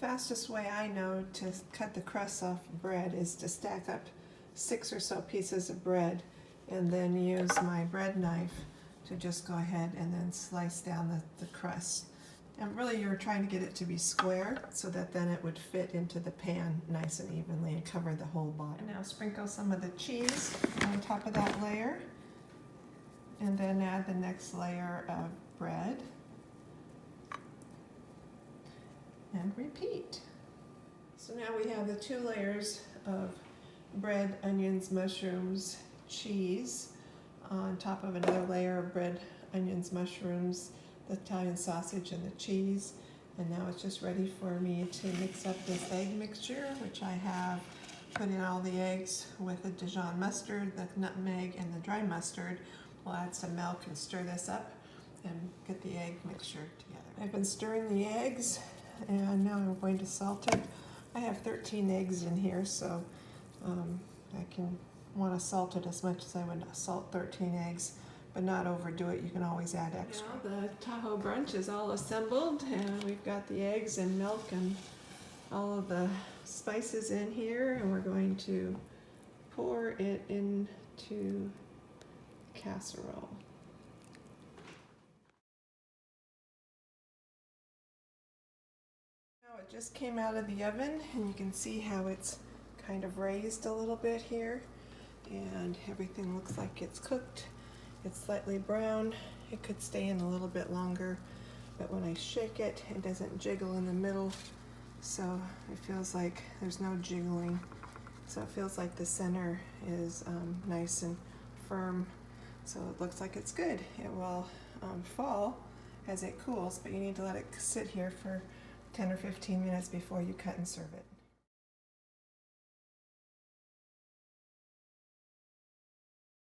fastest way I know to cut the crust off bread is to stack up 6 or so pieces of bread and then use my bread knife to just go ahead and then slice down the crust. And really you're trying to get it to be square so that then it would fit into the pan nice and evenly and cover the whole bottom. And now sprinkle some of the cheese on top of that layer and then add the next layer of bread. And repeat. So now we have the 2 layers of bread, onions, mushrooms, cheese on top of another layer of bread, onions, mushrooms, the Italian sausage, and the cheese. And now it's just ready for me to mix up this egg mixture, which I have put in all the eggs with the Dijon mustard, the nutmeg, and the dry mustard. We'll add some milk and stir this up and get the egg mixture together. I've been stirring the eggs and now I'm going to salt it. I have 13 eggs in here, so I can want to salt it as much as I would salt 13 eggs, but not overdo it. You can always add extra. Now the Tahoe Bunch is all assembled and we've got the eggs and milk and all of the spices in here, and we're going to pour it into casserole. Now it just came out of the oven and you can see how it's kind of raised a little bit here, and everything looks like it's cooked. It's slightly brown. It could stay in a little bit longer, but when I shake it, it doesn't jiggle in the middle, so it feels like there's no jiggling. So it feels like the center is nice and firm, so it looks like it's good. It will fall as it cools, but you need to let it sit here for 10 or 15 minutes before you cut and serve it.